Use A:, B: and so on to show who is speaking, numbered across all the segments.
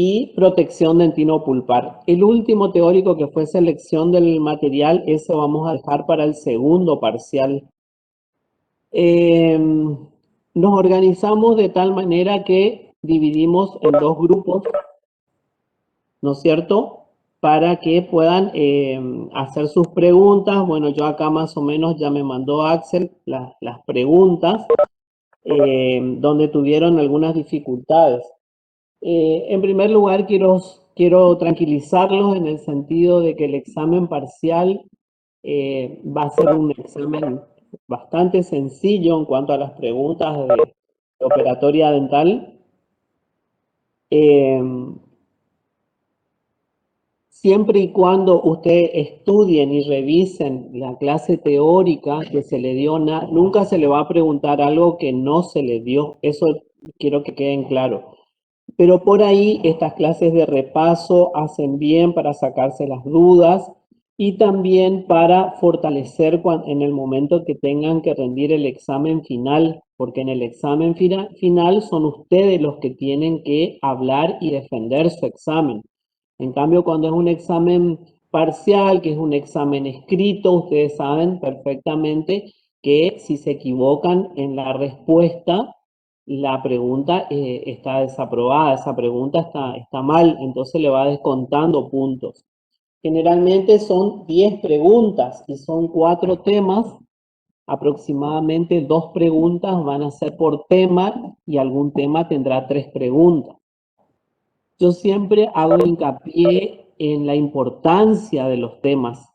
A: y protección dentino-pulpar. El último teórico, que fue selección del material, ese vamos a dejar para el segundo parcial. Nos organizamos de tal manera que dividimos en dos grupos, ¿no es cierto?, para que puedan hacer sus preguntas. Bueno, yo acá más o menos ya me mandó Axel las preguntas, donde tuvieron algunas dificultades. En primer lugar, quiero tranquilizarlos en el sentido de que el examen parcial va a ser un examen bastante sencillo en cuanto a las preguntas de operatoria dental. Siempre y cuando ustedes estudien y revisen la clase teórica que se le dio, nunca se le va a preguntar algo que no se le dio. Eso quiero que queden claro. Pero por ahí estas clases de repaso hacen bien para sacarse las dudas y también para fortalecer en el momento que tengan que rendir el examen final, porque en el examen final son ustedes los que tienen que hablar y defender su examen. En cambio, cuando es un examen parcial, que es un examen escrito, ustedes saben perfectamente que si se equivocan en la respuesta, la pregunta está desaprobada, esa pregunta está mal, entonces le va descontando puntos. Generalmente son 10 preguntas y son 4 temas, aproximadamente 2 preguntas van a ser por tema y algún tema tendrá 3 preguntas. Yo siempre hago hincapié en la importancia de los temas.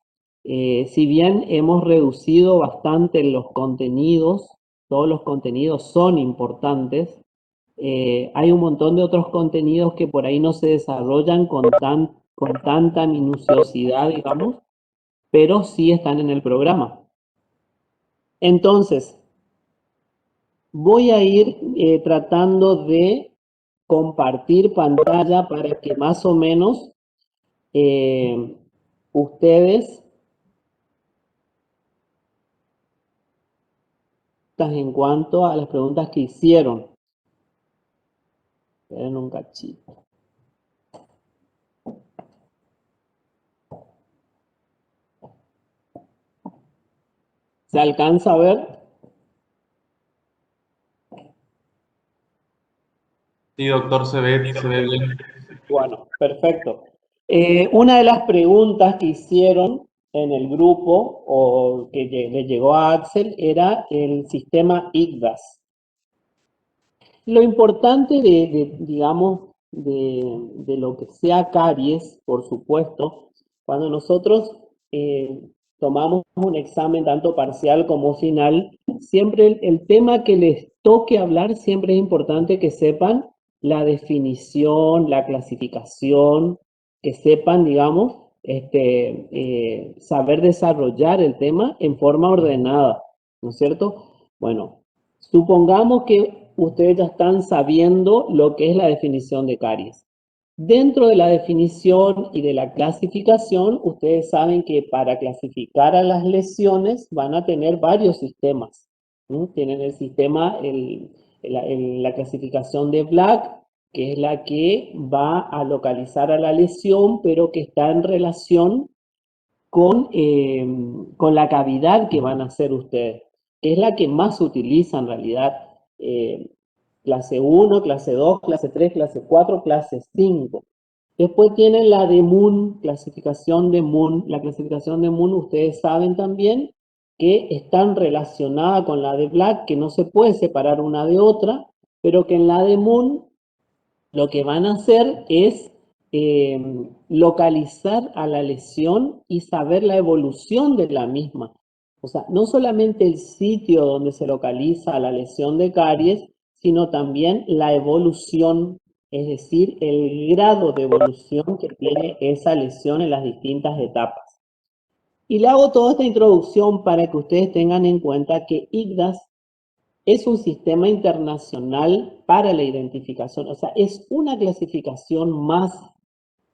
A: Si bien hemos reducido bastante los contenidos, todos los contenidos son importantes, hay un montón de otros contenidos que por ahí no se desarrollan con tanta minuciosidad, digamos, pero sí están en el programa. Entonces, voy a ir tratando de compartir pantalla para que más o menos ustedes, en cuanto a las preguntas que hicieron. Esperen un cachito. ¿Se alcanza a ver?
B: Sí, doctor, se ve bien.
A: Bueno, perfecto. Una de las preguntas que hicieron en el grupo o que le llegó a Axel era el sistema IGDAS. Lo importante digamos, de lo que sea caries, por supuesto, cuando nosotros tomamos un examen tanto parcial como final, siempre el tema que les toque hablar, siempre es importante que sepan la definición, la clasificación, que sepan, digamos, saber desarrollar el tema en forma ordenada, ¿no es cierto? Bueno, supongamos que ustedes ya están sabiendo lo que es la definición de caries. Dentro de la definición y de la clasificación, ustedes saben que para clasificar a las lesiones van a tener varios sistemas. Tienen el sistema, la clasificación de Black, que es la que va a localizar a la lesión, pero que está en relación con la cavidad que van a hacer ustedes, que es la que más se utiliza en realidad. Clase 1, clase 2, clase 3, clase 4, clase 5. Después tienen la de Moon, clasificación de Moon. La clasificación de Moon, ustedes saben también que están relacionada con la de Black, que no se puede separar una de otra, pero que en la de Moon lo que van a hacer es localizar a la lesión y saber la evolución de la misma. O sea, no solamente el sitio donde se localiza la lesión de caries, sino también la evolución, es decir, el grado de evolución que tiene esa lesión en las distintas etapas. Y le hago toda esta introducción para que ustedes tengan en cuenta que IGDAS es un sistema internacional para la identificación, o sea, es una clasificación más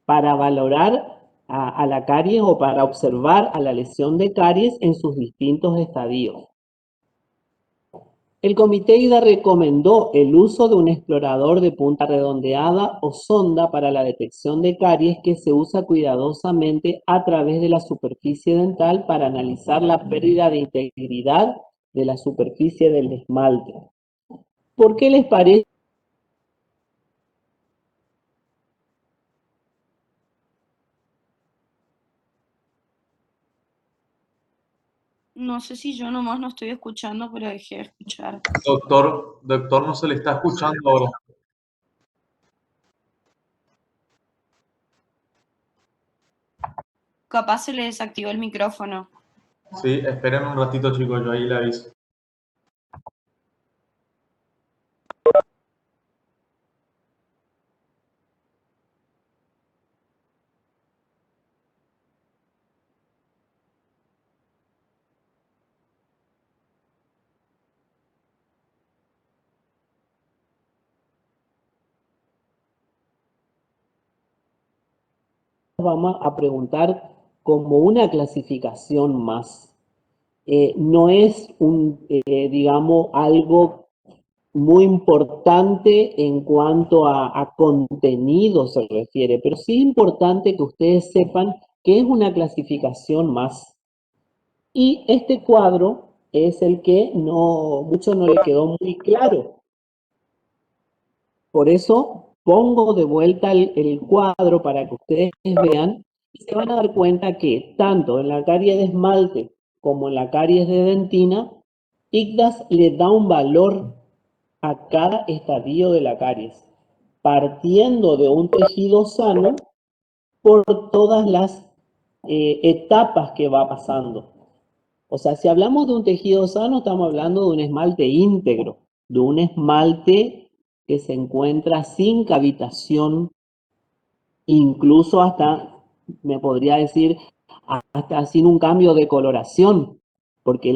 A: para valorar a la caries o para observar a la lesión de caries en sus distintos estadios. El comité IDA recomendó el uso de un explorador de punta redondeada o sonda para la detección de caries que se usa cuidadosamente a través de la superficie dental para analizar la pérdida de integridad de la superficie del esmalte. ¿Por qué les parece?
C: No sé si yo nomás no estoy escuchando, pero dejé de escuchar.
B: Doctor, no se le está escuchando ahora.
C: Capaz se le desactivó el micrófono.
B: Sí, esperen un ratito, chicos, yo ahí le aviso.
A: Vamos a preguntar como una clasificación más. No es digamos, algo muy importante en cuanto a contenido se refiere, pero sí es importante que ustedes sepan que es una clasificación más. Y este cuadro es el que mucho no le quedó muy claro. Por eso pongo de vuelta el cuadro para que ustedes vean y se van a dar cuenta que tanto en la caries de esmalte como en la caries de dentina, IGDAS le da un valor a cada estadio de la caries, partiendo de un tejido sano por todas las etapas que va pasando. O sea, si hablamos de un tejido sano, estamos hablando de un esmalte íntegro, de un esmalte que se encuentra sin cavitación, incluso hasta, me podría decir, hasta sin un cambio de coloración, porque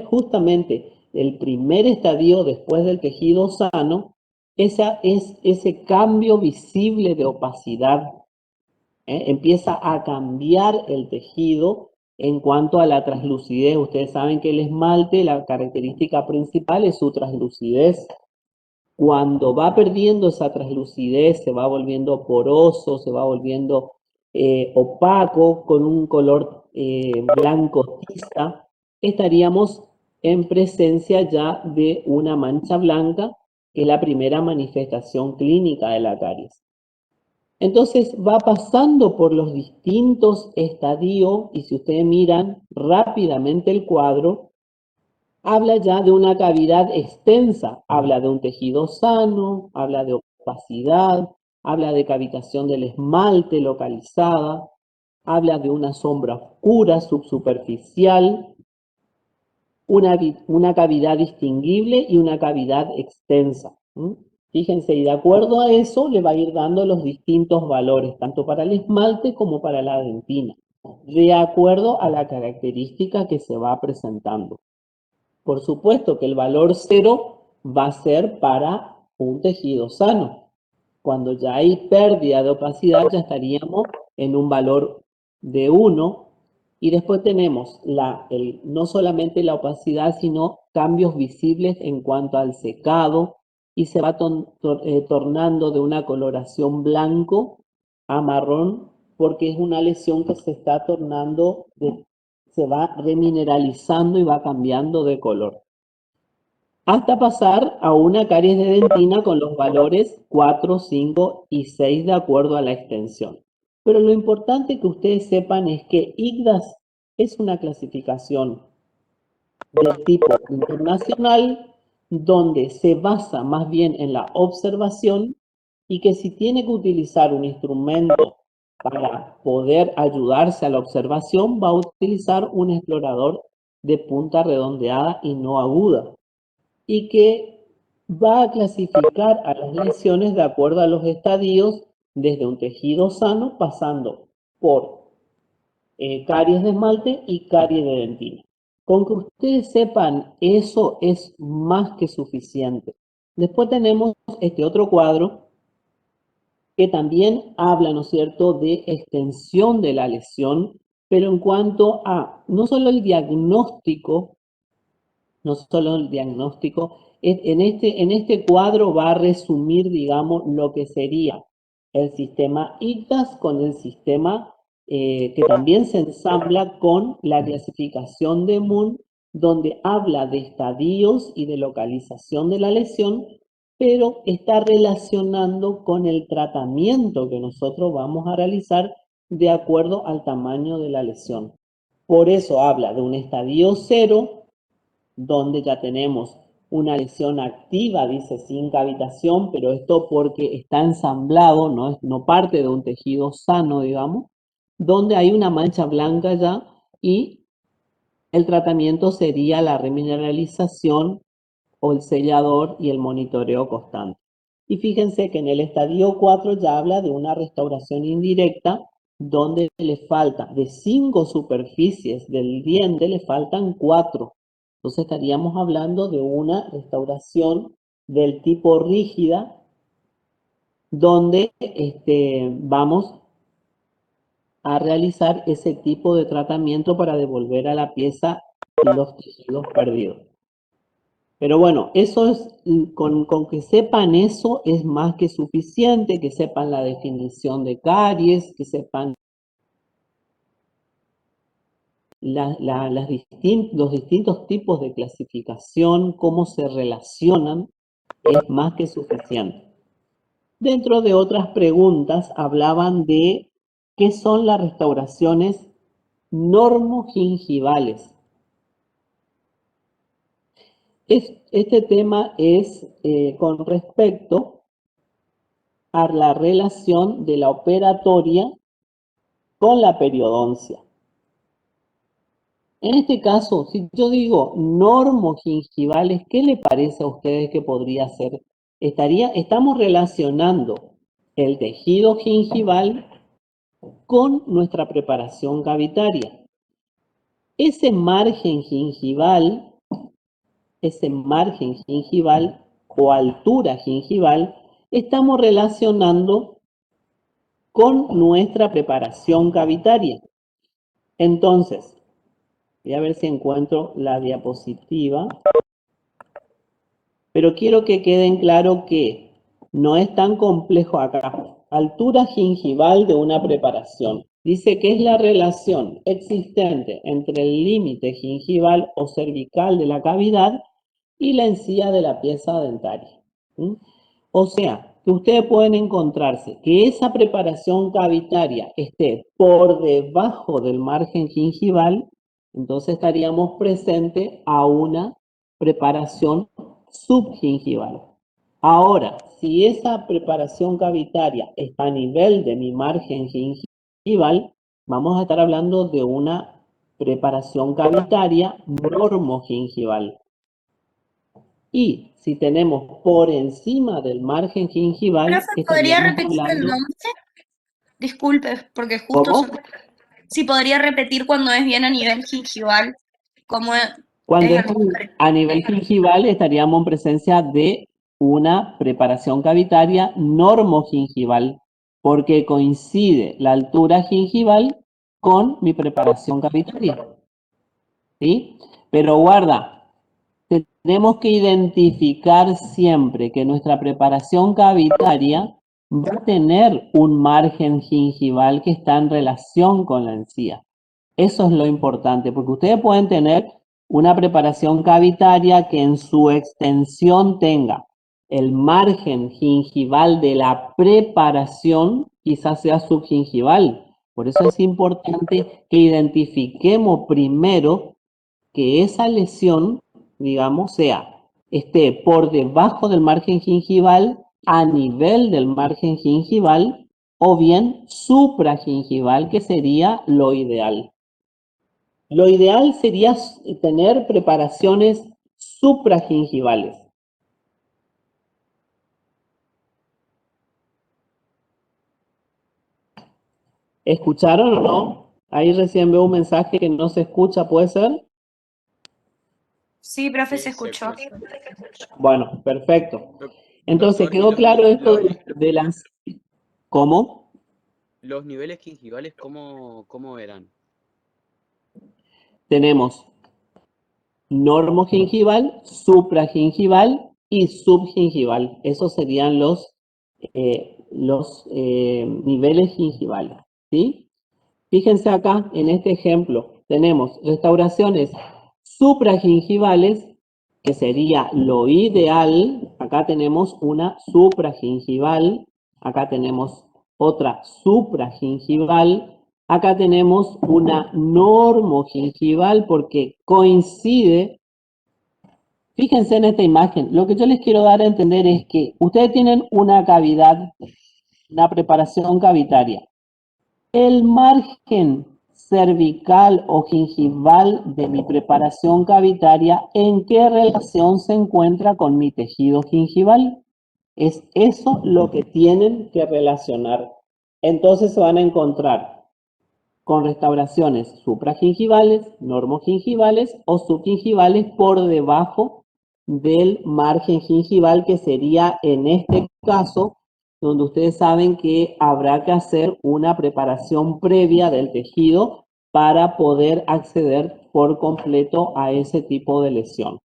A: justamente el primer estadio después del tejido sano, esa es ese cambio visible de opacidad. Empieza a cambiar el tejido en cuanto a la translucidez. Ustedes saben que el esmalte, la característica principal es su translucidez. Cuando va perdiendo esa translucidez, se va volviendo poroso, se va volviendo opaco, con un color blanco tiza, estaríamos en presencia ya de una mancha blanca, que es la primera manifestación clínica de la caries. Entonces va pasando por los distintos estadios y si ustedes miran rápidamente el cuadro, habla ya de una cavidad extensa, habla de un tejido sano, habla de opacidad, habla de cavitación del esmalte localizada, habla de una sombra oscura subsuperficial, una cavidad distinguible y una cavidad extensa. Fíjense, y de acuerdo a eso le va a ir dando los distintos valores, tanto para el esmalte como para la dentina, de acuerdo a la característica que se va presentando. Por supuesto que el valor 0 va a ser para un tejido sano. Cuando ya hay pérdida de opacidad, ya estaríamos en un valor de 1. Y después tenemos no solamente la opacidad, sino cambios visibles en cuanto al secado y se va tornando de una coloración blanco a marrón porque es una lesión que se está tornando, se va remineralizando y va cambiando de color hasta pasar a una caries de dentina con los valores 4, 5 y 6 de acuerdo a la extensión. Pero lo importante que ustedes sepan es que IGDAS es una clasificación de tipo internacional donde se basa más bien en la observación y que si tiene que utilizar un instrumento para poder ayudarse a la observación, va a utilizar un explorador de punta redondeada y no aguda y que va a clasificar a las lesiones de acuerdo a los estadios desde un tejido sano pasando por caries de esmalte y caries de dentina. Con que ustedes sepan, eso es más que suficiente. Después tenemos este otro cuadro que también habla, ¿no es cierto?, de extensión de la lesión, pero en cuanto a no solo el diagnóstico no solo el diagnóstico. En este cuadro va a resumir, digamos, lo que sería el sistema ICTAS con el sistema que también se ensambla con la clasificación de Moon, donde habla de estadios y de localización de la lesión, pero está relacionando con el tratamiento que nosotros vamos a realizar de acuerdo al tamaño de la lesión. Por eso habla de un estadio 0, donde ya tenemos una lesión activa, dice sin cavitación, pero esto porque está ensamblado, no parte de un tejido sano, digamos, donde hay una mancha blanca ya y el tratamiento sería la remineralización o el sellador y el monitoreo constante. Y fíjense que en el estadio 4 ya habla de una restauración indirecta donde le falta de 5 superficies del diente, le faltan 4. Entonces estaríamos hablando de una restauración del tipo rígida donde vamos a realizar ese tipo de tratamiento para devolver a la pieza los tejidos perdidos. Pero bueno, eso es, con que sepan eso es más que suficiente, que sepan la definición de caries, que sepan los distintos tipos de clasificación, cómo se relacionan, es más que suficiente. Dentro de otras preguntas hablaban de qué son las restauraciones normogingivales. Este tema es con respecto a la relación de la operatoria con la periodoncia. En este caso, si yo digo normogingivales, ¿qué le parece a ustedes que podría ser? Estamos relacionando el tejido gingival con nuestra preparación cavitaria. Ese margen gingival o altura gingival, estamos relacionando con nuestra preparación cavitaria. Entonces, voy a ver si encuentro la diapositiva, pero quiero que queden claro que no es tan complejo acá. Altura gingival de una preparación. Dice que es la relación existente entre el límite gingival o cervical de la cavidad y la encía de la pieza dentaria. ¿Mm? O sea, que ustedes pueden encontrarse que esa preparación cavitaria esté por debajo del margen gingival, entonces estaríamos presente a una preparación subgingival. Ahora, si esa preparación cavitaria está a nivel de mi margen gingival, vamos a estar hablando de una preparación cavitaria normogingival. Y si tenemos por encima del margen gingival,
C: Profe, ¿podría
A: estaríamos
C: repetir el
A: hablando...
C: nombre? Disculpe, porque justo...
A: ¿Cómo?
C: Si podría repetir cuando es bien a nivel gingival, cómo es
A: Cuando es
C: el nombre.
A: a nivel gingival, estaríamos en presencia de una preparación cavitaria normogingival, porque coincide la altura gingival con mi preparación cavitaria. ¿Sí? Pero guarda, tenemos que identificar siempre que nuestra preparación cavitaria va a tener un margen gingival que está en relación con la encía. Eso es lo importante, porque ustedes pueden tener una preparación cavitaria que en su extensión tenga el margen gingival de la preparación, quizás sea subgingival. Por eso es importante que identifiquemos primero que esa lesión, digamos, esté por debajo del margen gingival, a nivel del margen gingival, o bien supragingival, que sería lo ideal. Lo ideal sería tener preparaciones supragingivales. ¿Escucharon o no? Ahí recién veo un mensaje que no se escucha, ¿puede ser?
C: Sí, profe, se escuchó.
A: Bueno, perfecto. Entonces,
D: Doctor, ¿y
A: ¿quedó claro esto de las... ¿Cómo?
D: los niveles gingivales cómo eran?
A: Tenemos normogingival, supragingival y subgingival. Esos serían los niveles gingivales, ¿sí? Fíjense acá, en este ejemplo, tenemos restauraciones supragingivales, que sería lo ideal. Acá tenemos una supragingival, acá tenemos otra supragingival, acá tenemos una normogingival porque coincide. Fíjense en esta imagen, lo que yo les quiero dar a entender es que ustedes tienen una cavidad, una preparación cavitaria. El margen cervical o gingival de mi preparación cavitaria, ¿en qué relación se encuentra con mi tejido gingival? Es eso lo que tienen que relacionar. Entonces se van a encontrar con restauraciones supragingivales, normogingivales o subgingivales por debajo del margen gingival, que sería en este caso donde ustedes saben que habrá que hacer una preparación previa del tejido para poder acceder por completo a ese tipo de lesión.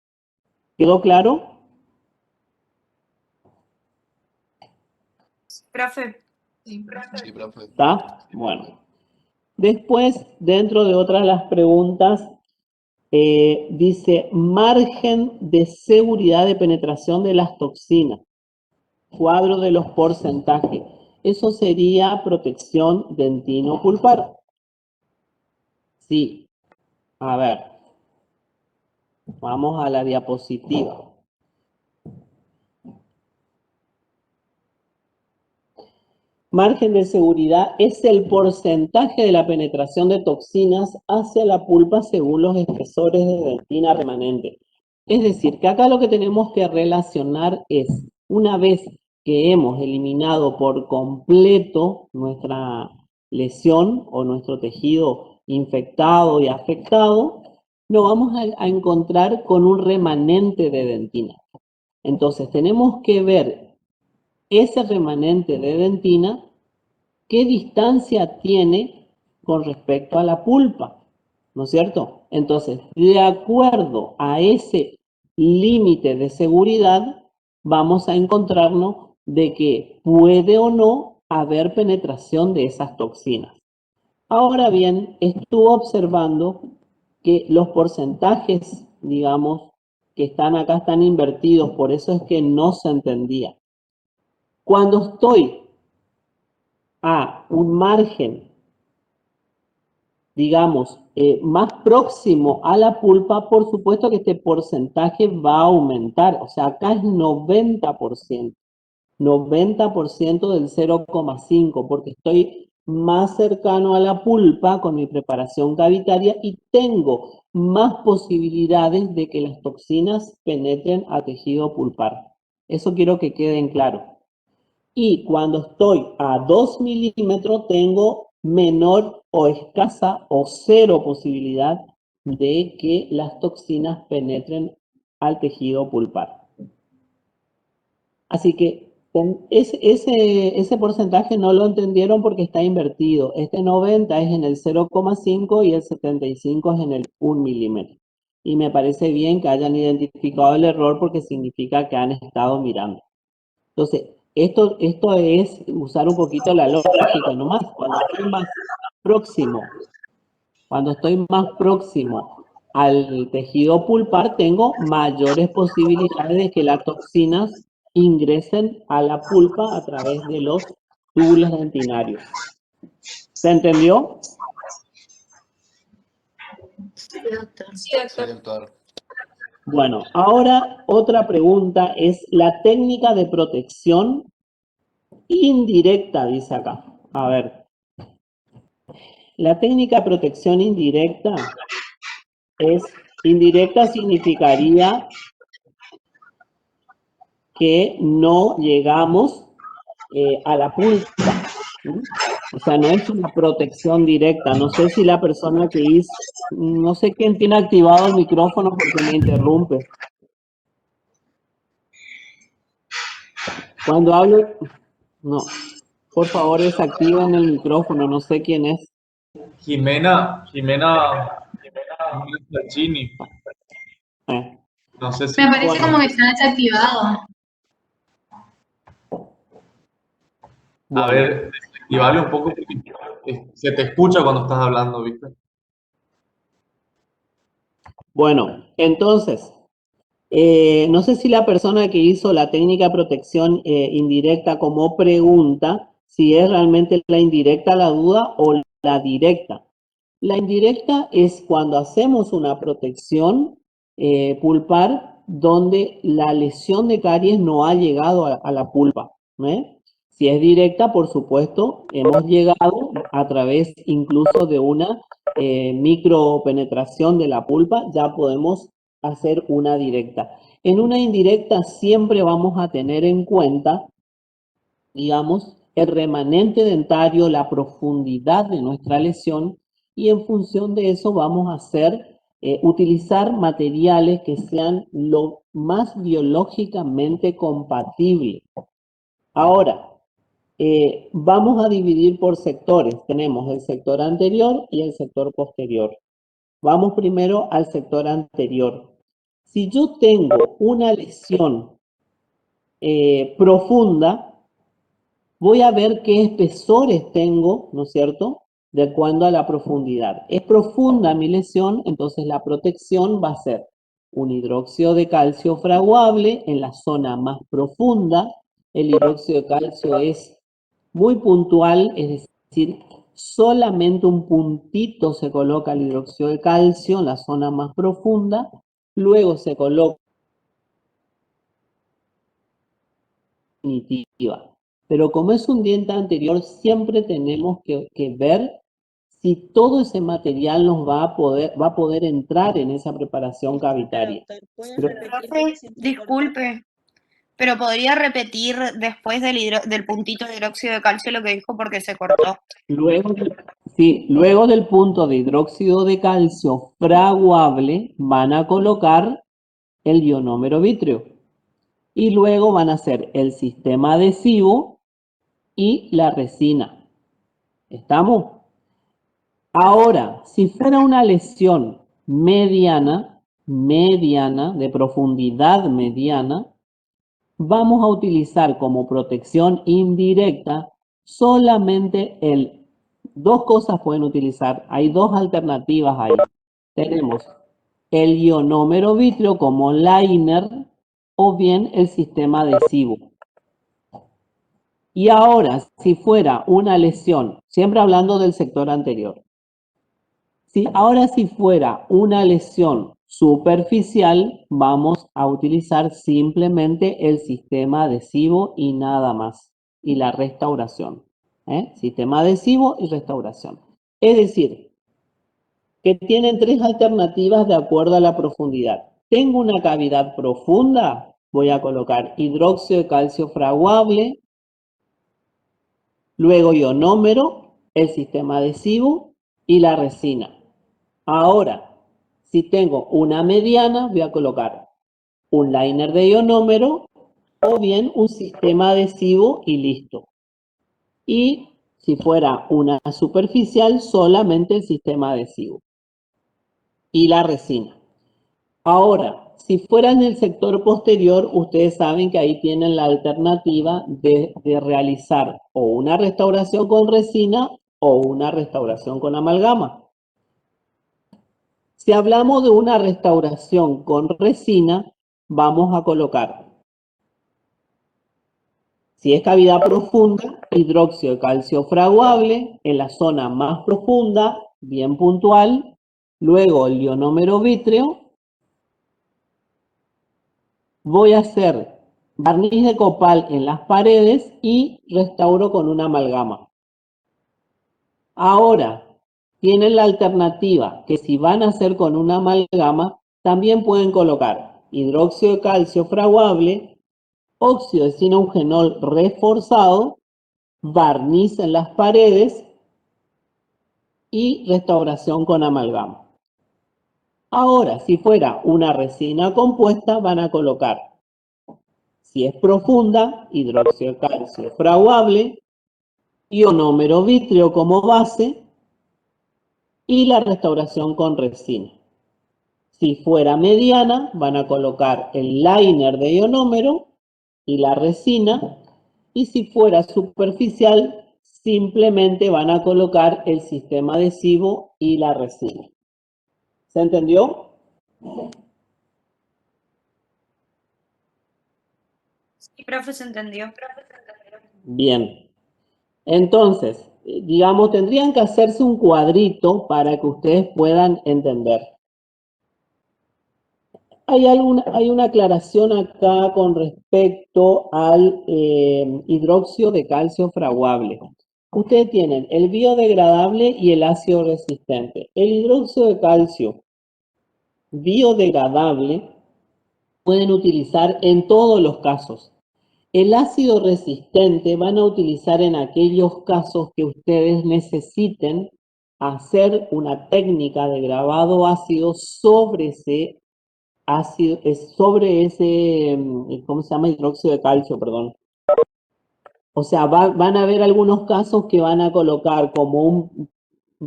A: ¿Quedó claro?
C: Profe,
E: Sí, profe.
A: ¿Está? Bueno. Después, dentro de otras de las preguntas, dice margen de seguridad de penetración de las toxinas. Cuadro de los porcentajes. Eso sería protección dentino-pulpar. Sí. A ver. Vamos a la diapositiva. Margen de seguridad es el porcentaje de la penetración de toxinas hacia la pulpa según los espesores de dentina remanente. Es decir, que acá lo que tenemos que relacionar es, una vez que hemos eliminado por completo nuestra lesión o nuestro tejido infectado y afectado, nos vamos a encontrar con un remanente de dentina. Entonces tenemos que ver ese remanente de dentina, ¿qué distancia tiene con respecto a la pulpa? ¿No es cierto? Entonces, de acuerdo a ese límite de seguridad, vamos a encontrarnos de que puede o no haber penetración de esas toxinas. Ahora bien, estuve observando que los porcentajes, digamos, que están acá están invertidos, por eso es que no se entendía. Cuando estoy a un margen, digamos, más próximo a la pulpa, por supuesto que este porcentaje va a aumentar. O sea, acá es 90%. 90% del 0,5, porque estoy más cercano a la pulpa con mi preparación cavitaria y tengo más posibilidades de que las toxinas penetren a tejido pulpar. Eso quiero que quede en claro. Y cuando estoy a 2 milímetros tengo menor o escasa o cero posibilidad de que las toxinas penetren al tejido pulpar. Así que ese porcentaje no lo entendieron porque está invertido. Este 90 es en el 0,5 y el 75 es en el 1 milímetro. Y me parece bien que hayan identificado el error porque significa que han estado mirando. Entonces, esto es usar un poquito la lógica nomás. Cuando estoy más próximo al tejido pulpar, tengo mayores posibilidades de que las toxinas ingresen a la pulpa a través de los túbulos dentinarios. ¿Se entendió?
C: sí, doctor.
E: Sí, doctor.
A: Bueno, ahora otra pregunta es la técnica de protección indirecta, dice acá. A ver. La técnica de protección indirecta indirecta significaría que no llegamos a la pulpa. ¿Sí? O sea, no es una protección directa. No sé si la persona que hizo, no sé quién tiene activado el micrófono porque me interrumpe. Cuando hablo, no, por favor desactiven el micrófono, no sé quién es.
B: Jimena Flachini. No sé si...
F: Me parece
A: Bueno.
F: como que está desactivado.
B: A ver, desactivale un poco porque se te escucha cuando estás hablando, ¿viste?
A: Bueno, entonces, no sé si la persona que hizo la técnica de protección indirecta como pregunta, si es realmente la indirecta la duda o la directa. La indirecta es cuando hacemos una protección pulpar donde la lesión de caries no ha llegado a la pulpa. Si es directa, por supuesto, hemos llegado a través incluso de una micropenetración de la pulpa, ya podemos hacer una directa. En una indirecta siempre vamos a tener en cuenta, digamos, el remanente dentario, la profundidad de nuestra lesión, y en función de eso vamos a hacer, utilizar materiales que sean lo más biológicamente compatibles. Ahora, vamos a dividir por sectores. Tenemos el sector anterior y el sector posterior. Vamos primero al sector anterior. Si yo tengo una lesión profunda, voy a ver qué espesores tengo, ¿no es cierto?, de acuerdo a la profundidad. Es profunda mi lesión, entonces la protección va a ser un hidróxido de calcio fraguable en la zona más profunda. El hidróxido de calcio es muy puntual, es decir, solamente un puntito se coloca el hidróxido de calcio en la zona más profunda, luego se coloca definitiva. Pero como es un diente anterior, siempre tenemos que ver si todo ese material nos va a poder entrar en esa preparación cavitaria.
C: Profe, disculpe, pero podría repetir después del puntito de hidróxido de calcio lo que dijo porque se cortó.
A: Luego del punto de hidróxido de calcio fraguable van a colocar el ionómero vítreo y luego van a hacer el sistema adhesivo y la resina. ¿Estamos? Ahora, si fuera una lesión mediana, de profundidad mediana, vamos a utilizar como protección indirecta solamente dos cosas pueden utilizar, hay dos alternativas ahí. Tenemos el ionómero vítreo como liner o bien el sistema adhesivo. Y ahora, si fuera una lesión, siempre hablando del sector anterior, ahora si fuera una lesión superficial, vamos a utilizar simplemente el sistema adhesivo y nada más, y la restauración. Sistema adhesivo y restauración. Es decir, que tienen tres alternativas de acuerdo a la profundidad. Tengo una cavidad profunda, voy a colocar hidróxido de calcio fraguable, luego ionómero, el sistema adhesivo y la resina. Ahora, si tengo una mediana, voy a colocar un liner de ionómero o bien un sistema adhesivo y listo. Y si fuera una superficial, solamente el sistema adhesivo y la resina. Ahora, si fuera en el sector posterior, ustedes saben que ahí tienen la alternativa de realizar o una restauración con resina o una restauración con amalgama. Si hablamos de una restauración con resina, vamos a colocar, si es cavidad profunda, hidróxido de calcio fraguable en la zona más profunda, bien puntual, luego el ionómero vítreo. Voy a hacer barniz de copal en las paredes y restauro con una amalgama. Ahora, tienen la alternativa que si van a hacer con una amalgama, también pueden colocar hidróxido de calcio fraguable, óxido de zineugenol reforzado, barniz en las paredes y restauración con amalgama. Ahora, si fuera una resina compuesta, van a colocar, si es profunda, hidróxido de calcio fraguable, ionómero vítreo como base y la restauración con resina. Si fuera mediana, van a colocar el liner de ionómero y la resina. Y si fuera superficial, simplemente van a colocar el sistema adhesivo y la resina. ¿Se entendió?
C: Sí, profe, se entendió.
A: Bien. Entonces, digamos, tendrían que hacerse un cuadrito para que ustedes puedan entender. Hay una aclaración acá con respecto al hidróxido de calcio fraguable. Ustedes tienen el biodegradable y el ácido resistente. El hidróxido de calcio biodegradable pueden utilizar en todos los casos. El ácido resistente van a utilizar en aquellos casos que ustedes necesiten hacer una técnica de grabado ácido sobre ese ácido, sobre ese, ¿cómo se llama? Hidróxido de calcio, perdón. O sea, van a haber algunos casos que van a colocar como un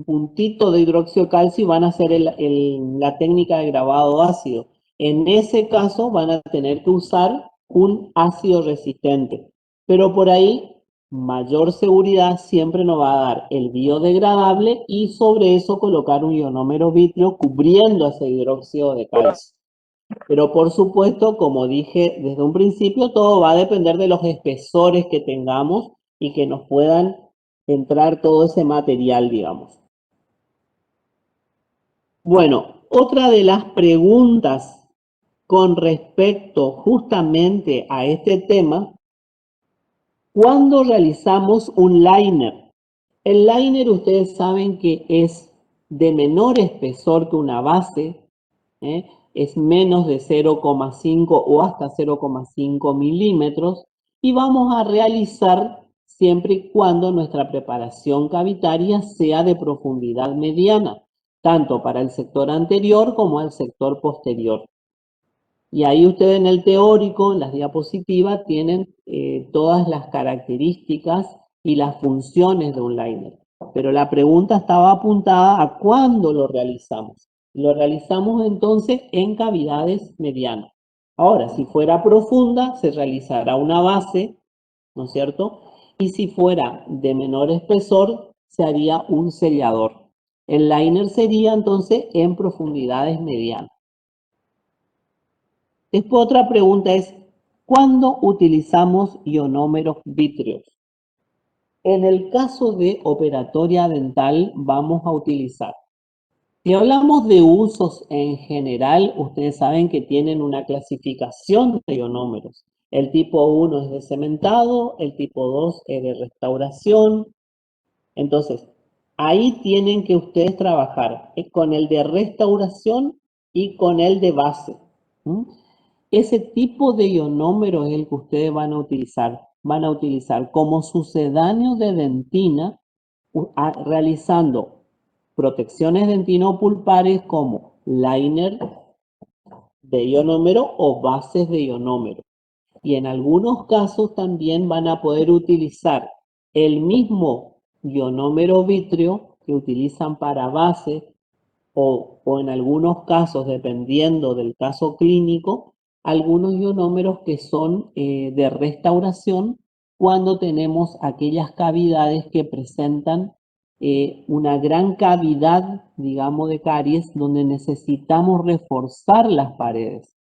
A: puntito de hidróxido de calcio y van a hacer la técnica de grabado ácido. En ese caso van a tener que usar un ácido resistente. Pero por ahí, mayor seguridad siempre nos va a dar el biodegradable y sobre eso colocar un ionómero vítreo cubriendo ese hidróxido de calcio. Pero por supuesto, como dije desde un principio, todo va a depender de los espesores que tengamos y que nos puedan entrar todo ese material, digamos. Bueno, otra de las preguntas con respecto justamente a este tema, ¿cuándo realizamos un liner? El liner ustedes saben que es de menor espesor que una base, es menos de 0,5 o hasta 0,5 milímetros y vamos a realizar siempre y cuando nuestra preparación cavitaria sea de profundidad mediana, tanto para el sector anterior como el sector posterior. Y ahí ustedes en el teórico, en las diapositivas, tienen todas las características y las funciones de un liner. Pero la pregunta estaba apuntada a cuándo lo realizamos. Lo realizamos entonces en cavidades medianas. Ahora, si fuera profunda, se realizará una base, ¿no es cierto? Y si fuera de menor espesor, se haría un sellador. El liner sería entonces en profundidades medianas. Después otra pregunta es, ¿cuándo utilizamos ionómeros vítreos? En el caso de operatoria dental vamos a utilizar. Si hablamos de usos en general, ustedes saben que tienen una clasificación de ionómeros. El tipo 1 es de cementado, el tipo 2 es de restauración. Entonces, ahí tienen que ustedes trabajar con el de restauración y con el de base. Ese tipo de ionómero es el que ustedes van a utilizar. Van a utilizar como sucedáneo de dentina, realizando protecciones dentinopulpares como liner de ionómero o bases de ionómero. Y en algunos casos también van a poder utilizar el mismo ionómero vítreo que utilizan para base o en algunos casos, dependiendo del caso clínico, algunos ionómeros que son de restauración cuando tenemos aquellas cavidades que presentan una gran cavidad, digamos, de caries, donde necesitamos reforzar las paredes.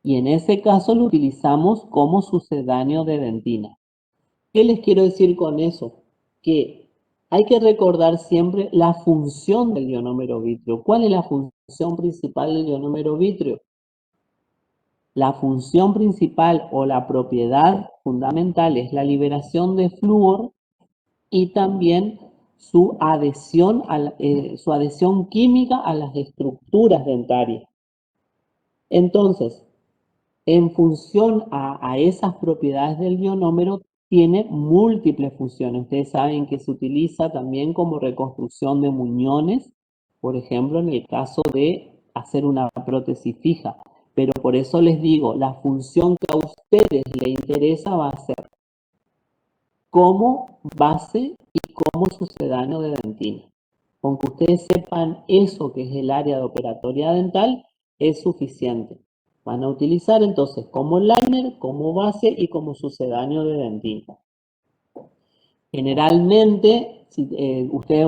A: Y en ese caso lo utilizamos como sucedáneo de dentina. ¿Qué les quiero decir con eso? Que hay que recordar siempre la función del ionómero vítreo. ¿Cuál es la función principal del ionómero vítreo? La función principal o la propiedad fundamental es la liberación de flúor y también su adhesión química a las estructuras dentarias. Entonces, en función a esas propiedades del ionómero, tiene múltiples funciones. Ustedes saben que se utiliza también como reconstrucción de muñones, por ejemplo, en el caso de hacer una prótesis fija. Pero por eso les digo, la función que a ustedes les interesa va a ser como base y como sucedáneo de dentina. Con que ustedes sepan eso que es el área de operatoria dental, es suficiente. Van a utilizar entonces como liner, como base y como sucedáneo de dentina. Generalmente, ustedes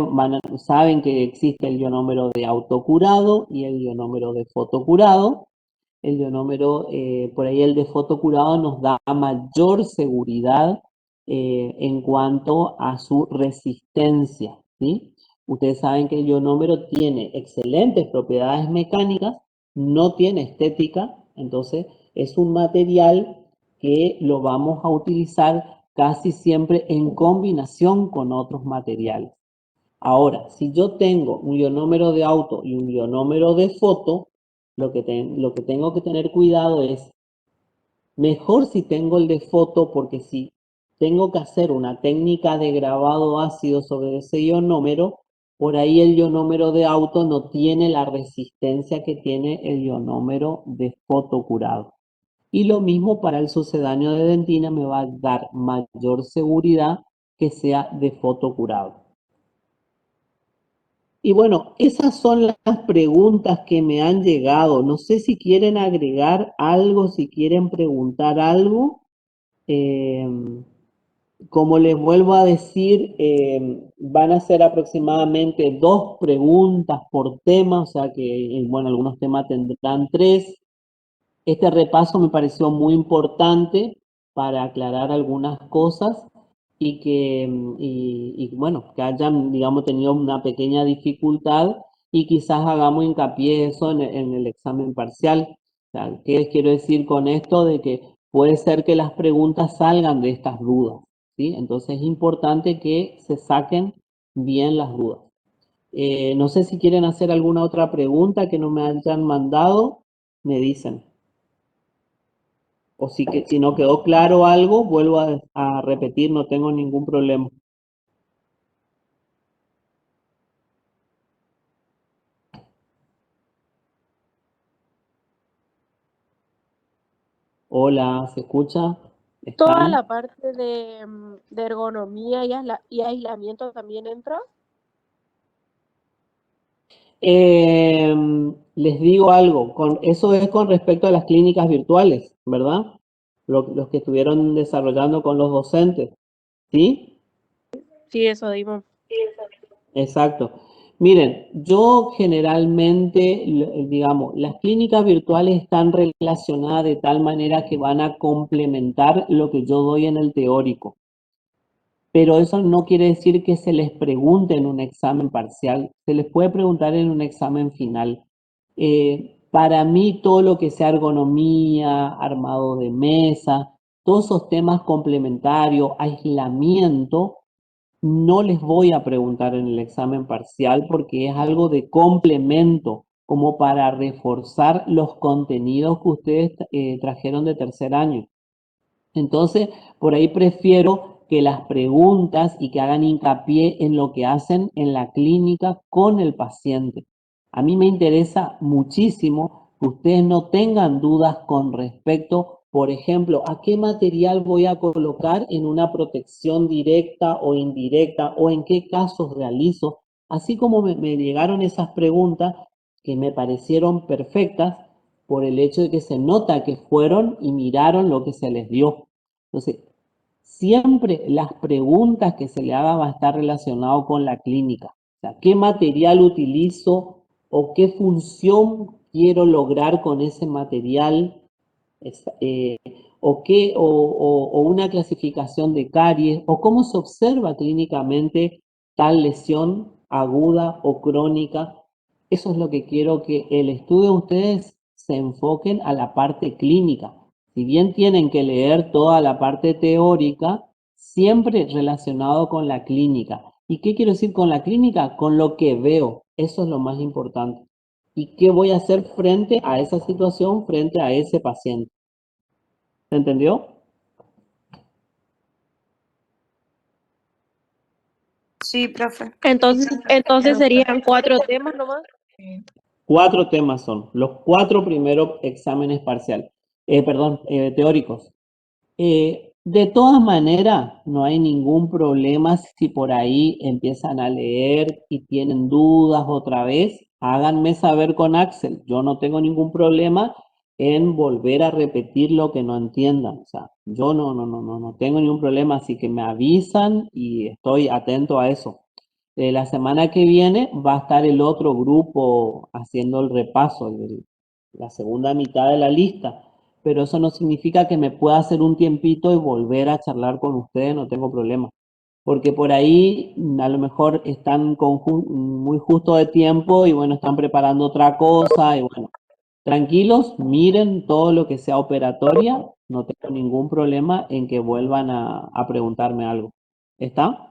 A: saben que existe el ionómero de autocurado y el ionómero de fotocurado. El ionómero, por ahí el de fotocurado nos da mayor seguridad en cuanto a su resistencia, ¿sí? Ustedes saben que el ionómero tiene excelentes propiedades mecánicas, no tiene estética, entonces es un material que lo vamos a utilizar casi siempre en combinación con otros materiales. Ahora, si yo tengo un ionómero de auto y un ionómero de foto, lo que tengo que tener cuidado es, mejor si tengo el de foto, porque si tengo que hacer una técnica de grabado ácido sobre ese ionómero, por ahí el ionómero de auto no tiene la resistencia que tiene el ionómero de foto curado. Y lo mismo para el sucedáneo de dentina, me va a dar mayor seguridad que sea de foto curado. Y bueno, esas son las preguntas que me han llegado. No sé si quieren agregar algo, si quieren preguntar algo. Como les vuelvo a decir, van a ser aproximadamente 2 preguntas por tema, o sea que, bueno, algunos temas tendrán 3. Este repaso me pareció muy importante para aclarar algunas cosas y que, bueno, que hayan, digamos, tenido una pequeña dificultad y quizás hagamos hincapié eso en el examen parcial. O sea, ¿qué les quiero decir con esto? De que puede ser que las preguntas salgan de estas dudas, ¿sí? Entonces es importante que se saquen bien las dudas. No sé si quieren hacer alguna otra pregunta que no me hayan mandado, me dicen. O si no quedó claro algo, vuelvo a repetir, no tengo ningún problema. Hola, ¿se escucha?
F: Toda
A: ¿Están?
F: la parte de ergonomía y aislamiento también entra.
A: Les digo algo, eso es con respecto a las clínicas virtuales, ¿verdad? Los que estuvieron desarrollando con los docentes, ¿sí?
F: Sí, eso dimos.
A: Exacto. Miren, yo generalmente, digamos, las clínicas virtuales están relacionadas de tal manera que van a complementar lo que yo doy en el teórico. Pero eso no quiere decir que se les pregunte en un examen parcial, se les puede preguntar en un examen final. Para mí todo lo que sea ergonomía, armado de mesa, todos esos temas complementarios, aislamiento, no les voy a preguntar en el examen parcial porque es algo de complemento, como para reforzar los contenidos que ustedes trajeron de tercer año. Entonces, por ahí prefiero que las preguntas y que hagan hincapié en lo que hacen en la clínica con el paciente. A mí me interesa muchísimo que ustedes no tengan dudas con respecto, por ejemplo, a qué material voy a colocar en una protección directa o indirecta o en qué casos realizo. Así como me llegaron esas preguntas que me parecieron perfectas, por el hecho de que se nota que fueron y miraron lo que se les dio. Entonces, siempre las preguntas que se le haga va a estar relacionado con la clínica. O sea, ¿qué material utilizo o qué función quiero lograr con ese material? O una clasificación de caries, o cómo se observa clínicamente tal lesión aguda o crónica. Eso es lo que quiero que el estudio de ustedes se enfoquen a la parte clínica. Si bien tienen que leer toda la parte teórica, siempre relacionado con la clínica. ¿Y qué quiero decir con la clínica? Con lo que veo. Eso es lo más importante. ¿Y qué voy a hacer frente a esa situación, frente a ese paciente? ¿Se entendió?
C: Sí, profe.
F: Entonces serían 4 temas nomás.
A: 4 temas son los 4 primeros exámenes parciales, teóricos. De todas maneras, no hay ningún problema si por ahí empiezan a leer y tienen dudas otra vez, háganme saber con Axel. Yo no tengo ningún problema en volver a repetir lo que no entiendan. O sea, yo no tengo ningún problema, así que me avisan y estoy atento a eso. La semana que viene va a estar el otro grupo haciendo el repaso, la segunda mitad de la lista, pero eso no significa que me pueda hacer un tiempito y volver a charlar con ustedes, no tengo problema. Porque por ahí a lo mejor están muy justo de tiempo y bueno, están preparando otra cosa y bueno, tranquilos, miren todo lo que sea operatoria, no tengo ningún problema en que vuelvan a preguntarme algo. ¿Está?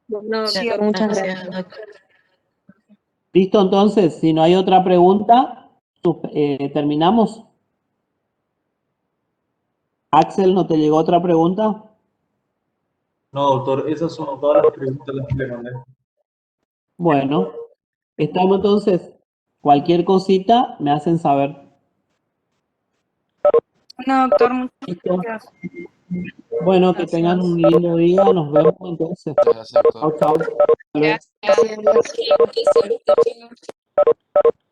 F: Bueno,
C: Sí,
F: doctor, muchas
G: Gracias,
F: gracias.
G: doctor.
A: Listo, entonces, si no hay otra pregunta, terminamos. Axel, ¿no te llegó otra pregunta?
B: No, doctor, esas son todas las preguntas las que le mandé.
A: Bueno, estamos entonces. Cualquier cosita me hacen saber.
C: bueno, doctor, muchas
A: Listo.
C: gracias.
A: Bueno, que tengan un lindo día. Nos vemos entonces.
E: Muchas gracias, doctor.
A: Chau, chau. Hasta luego.
G: Gracias.